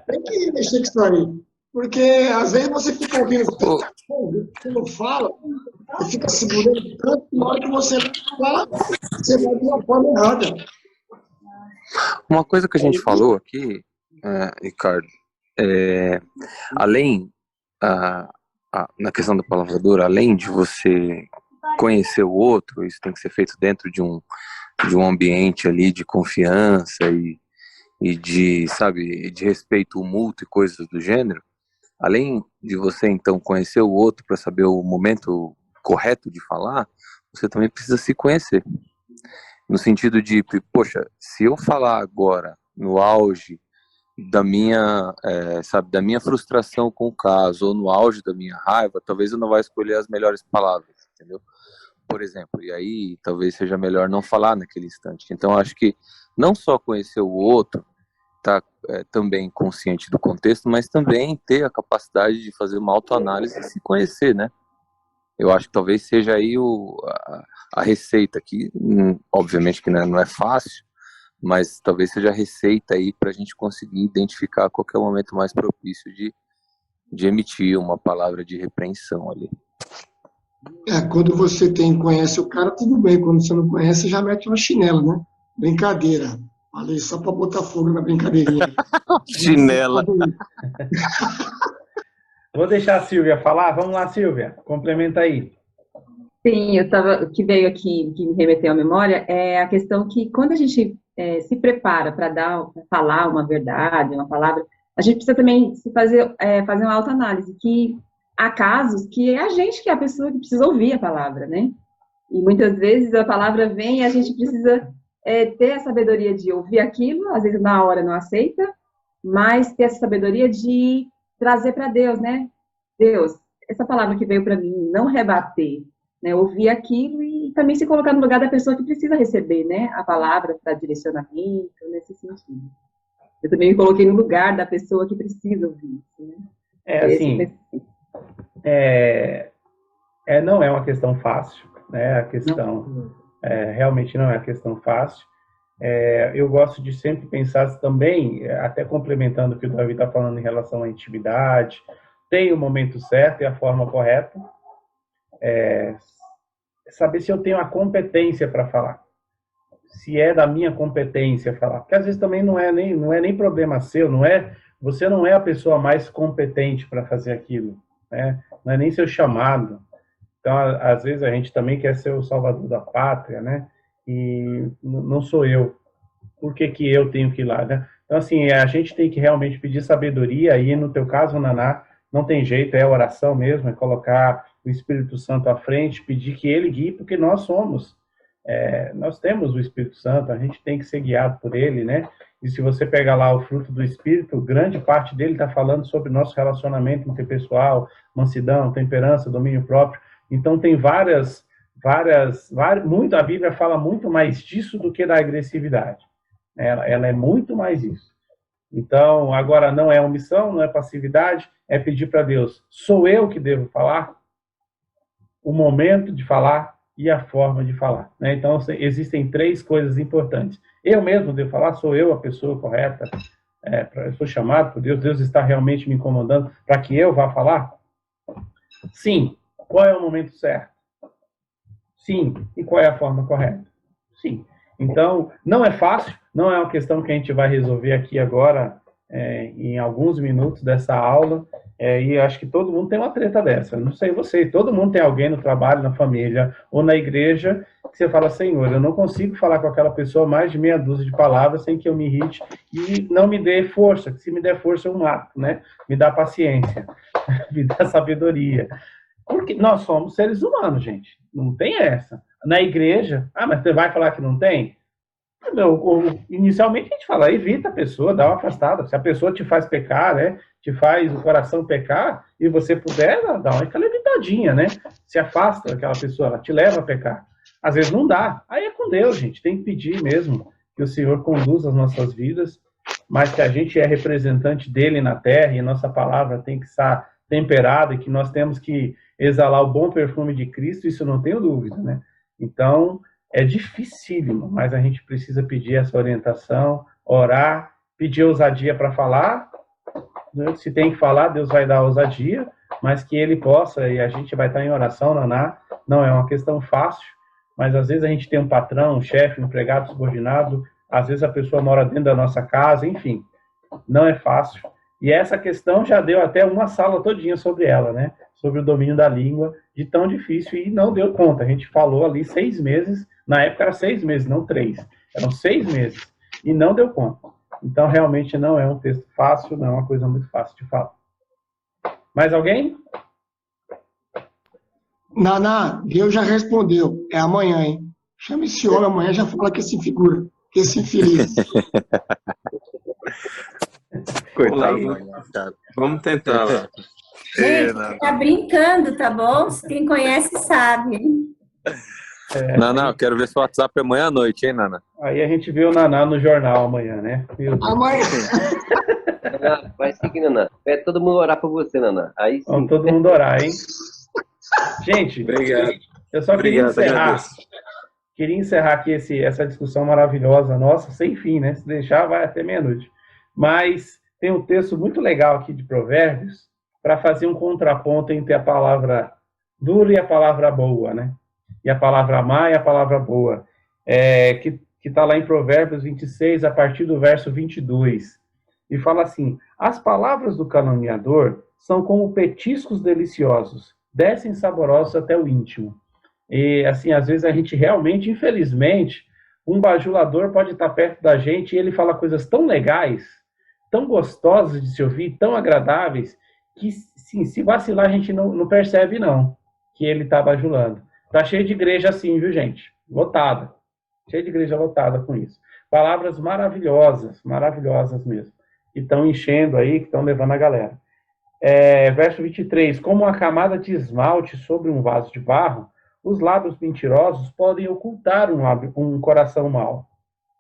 Tem que mexer com isso aí. Porque, às vezes, você fica ouvindo, você não fala, você fica segurando tanto, na hora que você fala, você vai de uma forma errada. Uma coisa que a gente falou aqui, Ricardo, além, na questão da palavra dura, além de você conhecer o outro, isso tem que ser feito dentro de um ambiente ali de confiança e de, sabe, de respeito mútuo e coisas do gênero. Além de você, então, conhecer o outro para saber o momento correto de falar, você também precisa se conhecer. No sentido de, poxa, se eu falar agora, no auge da minha, sabe, da minha frustração com o caso, ou no auge da minha raiva, talvez eu não vá escolher as melhores palavras, entendeu? Por exemplo, e aí talvez seja melhor não falar naquele instante. Então, acho que não só conhecer o outro, estar também consciente do contexto, mas também ter a capacidade de fazer uma autoanálise e se conhecer, né? Eu acho que talvez seja aí a receita, que obviamente que não é fácil, mas talvez seja a receita aí para a gente conseguir identificar qual que é o momento mais propício de emitir uma palavra de repreensão ali. Quando você conhece o cara, tudo bem. Quando você não conhece, já mete uma chinela, né? Brincadeira. Falei só para botar fogo na brincadeirinha. Chinela. Vou deixar a Silvia falar. Vamos lá, Silvia. Complementa aí. Sim, o que veio aqui, que me remeteu à memória, é a questão que quando a gente se prepara para falar uma verdade, uma palavra, a gente precisa também fazer uma autoanálise, que há casos que é a gente que é a pessoa que precisa ouvir a palavra, né? E muitas vezes a palavra vem e a gente precisa ter a sabedoria de ouvir aquilo, às vezes na hora não aceita, mas ter essa sabedoria de trazer para Deus, né? Deus, essa palavra que veio para mim, não rebater, né? Ouvir aquilo e também se colocar no lugar da pessoa que precisa receber, né? A palavra para direcionamento, nesse sentido. Eu também me coloquei no lugar da pessoa que precisa ouvir isso, né? Não é uma questão fácil, né? A questão realmente não é uma questão fácil. Eu gosto de sempre pensar também, até complementando o que o Davi está falando em relação à intimidade, tem o momento certo e a forma correta. Saber se eu tenho a competência para falar, se é da minha competência falar, porque às vezes também não é nem problema seu, você não é a pessoa mais competente para fazer aquilo, né? Não é nem seu chamado. Então, às vezes a gente também quer ser o salvador da pátria, né? E não sou eu. Por que eu tenho que ir lá, né? Então, assim, a gente tem que realmente pedir sabedoria, e no teu caso, Naná, não tem jeito, é oração mesmo, é colocar o Espírito Santo à frente, pedir que ele guie, porque nós temos o Espírito Santo, a gente tem que ser guiado por ele, né? E se você pegar lá o fruto do Espírito, grande parte dele está falando sobre nosso relacionamento interpessoal, mansidão, temperança, domínio próprio. Então tem a Bíblia fala muito mais disso do que da agressividade. Ela é muito mais isso. Então, agora não é omissão, não é passividade, é pedir para Deus, sou eu que devo falar? O momento de falar e a forma de falar, né? Então, existem 3 coisas importantes. Eu mesmo devo falar, sou eu a pessoa correta, eu sou chamado por Deus, Deus está realmente me incomodando para que eu vá falar? Sim. Qual é o momento certo? Sim. E qual é a forma correta? Sim. Então, não é fácil, não é uma questão que a gente vai resolver aqui agora, em alguns minutos dessa aula, e acho que todo mundo tem uma treta dessa. Não sei você, todo mundo tem alguém no trabalho, na família ou na igreja que você fala, Senhor, eu não consigo falar com aquela pessoa mais de meia dúzia de palavras sem que eu me irrite e não me dê força, que se me der força eu mato, né? Me dá paciência, me dá sabedoria. Porque nós somos seres humanos, gente. Não tem essa. Na igreja, mas você vai falar que não tem? Inicialmente a gente fala, evita a pessoa, dá uma afastada. Se a pessoa te faz pecar, né? Te faz o coração pecar, e você puder, dá uma evitadinha, né? Se afasta daquela pessoa, ela te leva a pecar. Às vezes não dá. Aí é com Deus, gente. Tem que pedir mesmo que o Senhor conduza as nossas vidas, mas que a gente é representante dele na terra e a nossa palavra tem que estar temperada e que nós temos que exalar o bom perfume de Cristo, isso não tenho dúvida, né? Então, é dificílimo, mas a gente precisa pedir essa orientação, orar, pedir ousadia para falar. Se tem que falar, Deus vai dar ousadia, mas que ele possa, e a gente vai estar em oração, Naná. Não é uma questão fácil, mas às vezes a gente tem um patrão, um chefe, um empregado subordinado, às vezes a pessoa mora dentro da nossa casa, enfim, não é fácil. E essa questão já deu até uma sala todinha sobre ela, né? Sobre o domínio da língua, de tão difícil, e não deu conta. A gente falou ali 6 meses, na época era 6 meses, não 3. Eram 6 meses, e não deu conta. Então, realmente não é um texto fácil, não é uma coisa muito fácil de falar. Mais alguém? Naná, Deus já respondeu. É amanhã, hein? Chama esse homem amanhã, já fala que esse figura, que esse infeliz. Coitado, Olá, cara. vamos tentar lá. Gente, tá brincando, tá bom? Quem conhece sabe, hein? Naná, eu quero ver seu WhatsApp amanhã à noite, hein, Naná? Aí a gente vê o Naná no jornal amanhã, né? Meu Deus. Amanhã. Naná, vai seguir, Naná. Pede todo mundo orar por você, Naná. Aí sim. Vamos todo mundo orar, hein? Gente, Obrigado. eu só queria Obrigado, encerrar. agradeço. Queria encerrar aqui essa discussão maravilhosa nossa, sem fim, né? Se deixar, vai até meia-noite. Mas tem um texto muito legal aqui de Provérbios para fazer um contraponto entre a palavra dura e a palavra boa, né? E a palavra má e a palavra boa. Que está lá em Provérbios 26, a partir do verso 22. E fala assim: as palavras do caluniador são como petiscos deliciosos, descem saborosos até o íntimo. E, assim, às vezes a gente realmente, infelizmente, um bajulador pode estar perto da gente e ele fala coisas tão legais, tão gostosas de se ouvir, tão agradáveis, que, sim, se vacilar a gente não percebe, não, que ele está bajulando. Tá cheio de igreja assim, viu, gente? Lotada. Cheio de igreja lotada com isso. Palavras maravilhosas, maravilhosas mesmo, que estão enchendo aí, que estão levando a galera. Verso 23, como uma camada de esmalte sobre um vaso de barro, os lábios mentirosos podem ocultar um coração mau.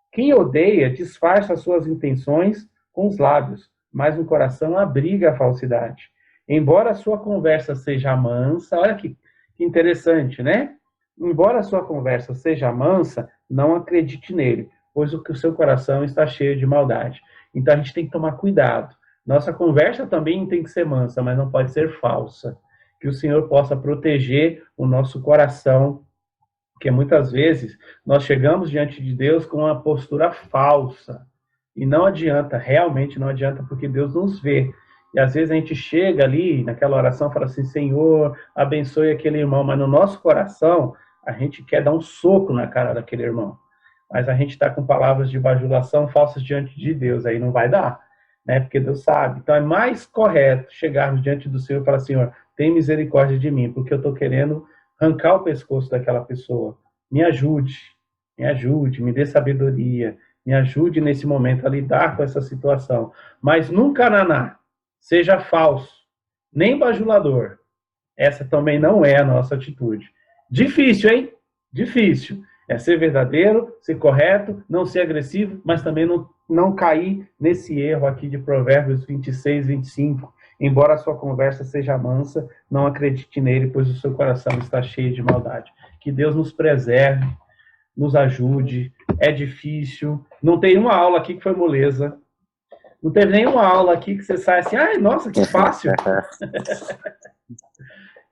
Quem odeia disfarça suas intenções com os lábios, mas o coração abriga a falsidade. Embora a sua conversa seja mansa, olha que interessante, né? Embora a sua conversa seja mansa, não acredite nele, pois o seu coração está cheio de maldade. Então a gente tem que tomar cuidado. Nossa conversa também tem que ser mansa, mas não pode ser falsa. Que o Senhor possa proteger o nosso coração, porque muitas vezes nós chegamos diante de Deus com uma postura falsa. E não adianta, realmente não adianta, porque Deus nos vê. E às vezes a gente chega ali naquela oração e fala assim: Senhor, abençoe aquele irmão, mas no nosso coração a gente quer dar um soco na cara daquele irmão. Mas a gente está com palavras de bajulação falsas diante de Deus, aí não vai dar, né? Porque Deus sabe. Então é mais correto chegarmos diante do Senhor e falar: Senhor, tem misericórdia de mim, porque eu estou querendo arrancar o pescoço daquela pessoa. Me ajude, me dê sabedoria, me ajude nesse momento a lidar com essa situação. Mas nunca, Naná, seja falso, nem bajulador. Essa também não é a nossa atitude. Difícil, hein? Difícil. É ser verdadeiro, ser correto, não ser agressivo, mas também não cair nesse erro aqui de Provérbios 26, 25. Embora a sua conversa seja mansa, não acredite nele, pois o seu coração está cheio de maldade. Que Deus nos preserve, nos ajude. É difícil. Não tem uma aula aqui que foi moleza. Não teve nenhuma aula aqui que você sai assim: ai, nossa, que fácil.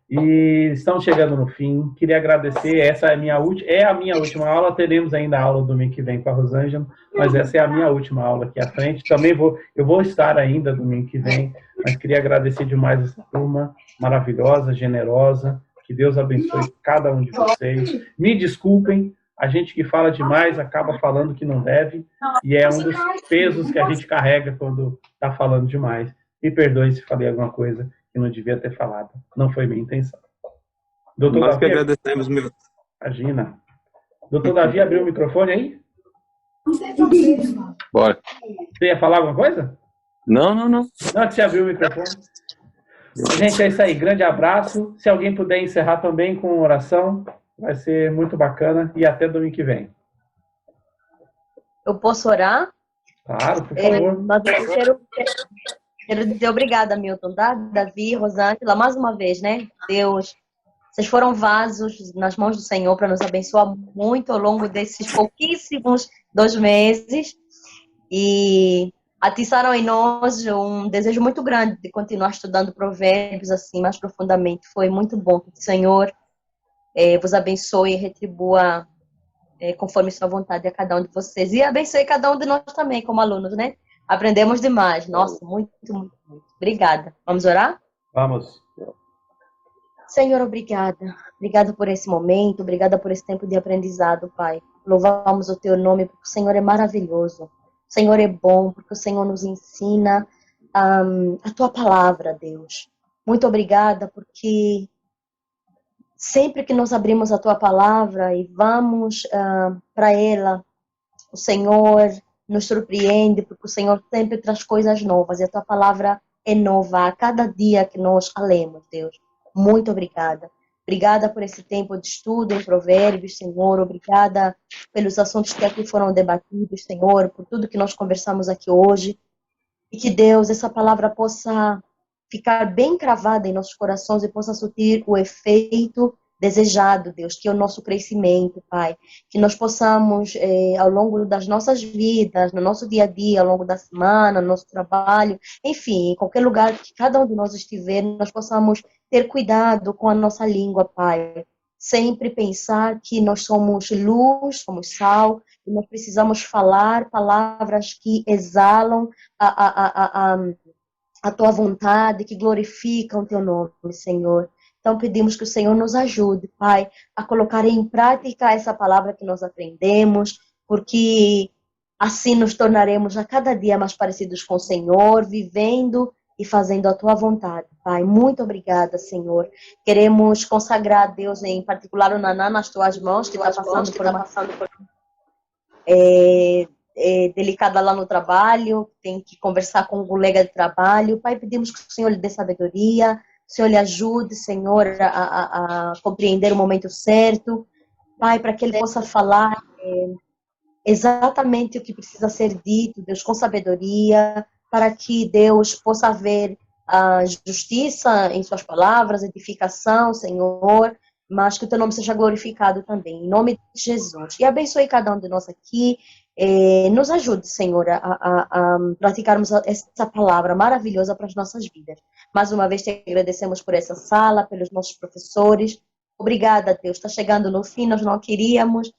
E estamos chegando no fim. Queria agradecer. Essa é a minha última aula. Teremos ainda a aula domingo que vem com a Rosângela, mas essa é a minha última aula aqui à frente. Também eu vou estar ainda domingo que vem, mas queria agradecer demais essa turma maravilhosa, generosa. Que Deus abençoe cada um de vocês. Me desculpem, a gente que fala demais acaba falando que não deve, e é um dos pesos que a gente carrega quando está falando demais. Me perdoem se falei alguma coisa que não devia ter falado. Não foi minha intenção. Doutor Nós Davi, que agradecemos, Milton. imagina. Doutor Davi, abriu o microfone aí? Bora. Você ia falar alguma coisa? Não. Não, que você abriu o microfone. Gente, é isso aí. Grande abraço. Se alguém puder encerrar também com oração, vai ser muito bacana. E até domingo que vem. Eu posso orar? Claro, por favor. Mas eu quero dizer obrigada, Milton, tá? Davi, Rosângela, mais uma vez, né? Deus, vocês foram vasos nas mãos do Senhor para nos abençoar muito ao longo desses pouquíssimos 2 meses. E atiçaram em nós um desejo muito grande de continuar estudando Provérbios assim mais profundamente. Foi muito bom. Que o Senhor vos abençoe e retribua conforme sua vontade a cada um de vocês. E abençoe cada um de nós também, como alunos, né? Aprendemos demais. Nossa, muito, muito, muito. Obrigada. Vamos orar? Vamos. Senhor, obrigada. Obrigada por esse momento. Obrigada por esse tempo de aprendizado, Pai. Louvamos o teu nome, porque o Senhor é maravilhoso. O Senhor é bom, porque o Senhor nos ensina a tua palavra, Deus. Muito obrigada, porque sempre que nós abrimos a tua palavra e vamos para ela, o Senhor nos surpreende, porque o Senhor sempre traz coisas novas, e a tua palavra é nova a cada dia que nós a lemos, Deus. Muito obrigada. Obrigada por esse tempo de estudo em Provérbios, Senhor. Obrigada pelos assuntos que aqui foram debatidos, Senhor, por tudo que nós conversamos aqui hoje. E que, Deus, essa palavra possa ficar bem cravada em nossos corações e possa surtir o efeito desejado, Deus, que é o nosso crescimento, Pai. Que nós possamos, ao longo das nossas vidas, no nosso dia a dia, ao longo da semana, no nosso trabalho, enfim, em qualquer lugar que cada um de nós estiver, nós possamos ter cuidado com a nossa língua, Pai. Sempre pensar que nós somos luz, somos sal, e nós precisamos falar palavras que exalam a tua vontade, que glorificam o teu nome, Senhor. Então pedimos que o Senhor nos ajude, Pai, a colocar em prática essa palavra que nós aprendemos, porque assim nos tornaremos a cada dia mais parecidos com o Senhor, vivendo e fazendo a tua vontade, Pai. Muito obrigada, Senhor. Queremos consagrar, Deus, em particular o Naná nas tuas mãos, que está passando por uma delicada lá no trabalho, tem que conversar com um colega de trabalho. Pai, pedimos que o Senhor lhe dê sabedoria, o Senhor lhe ajude, Senhor, a compreender o momento certo. Pai, para que ele possa falar exatamente o que precisa ser dito, Deus, com sabedoria, para que Deus possa haver a justiça em suas palavras, edificação, Senhor, mas que o teu nome seja glorificado também, em nome de Jesus. E abençoe cada um de nós aqui, nos ajude, Senhor, a praticarmos essa palavra maravilhosa para as nossas vidas. Mais uma vez te agradecemos por essa sala, pelos nossos professores. Obrigada, Deus, está chegando no fim, nós não queríamos,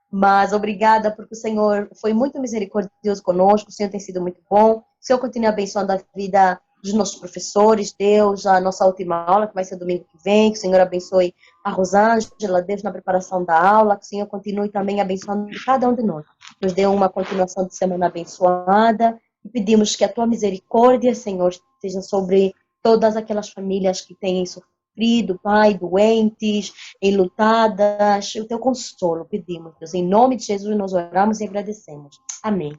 mas obrigada porque o Senhor foi muito misericordioso conosco, o Senhor tem sido muito bom. O Senhor continue abençoando a vida dos nossos professores, Deus, a nossa última aula, que vai ser domingo que vem, que o Senhor abençoe a Rosângela, Deus, na preparação da aula, que o Senhor continue também abençoando cada um de nós. Nos dê uma continuação de semana abençoada, e pedimos que a tua misericórdia, Senhor, esteja sobre todas aquelas famílias que têm sofrido, Pai, doentes, enlutadas, o teu consolo, pedimos, Deus, em nome de Jesus nós oramos e agradecemos. Amém.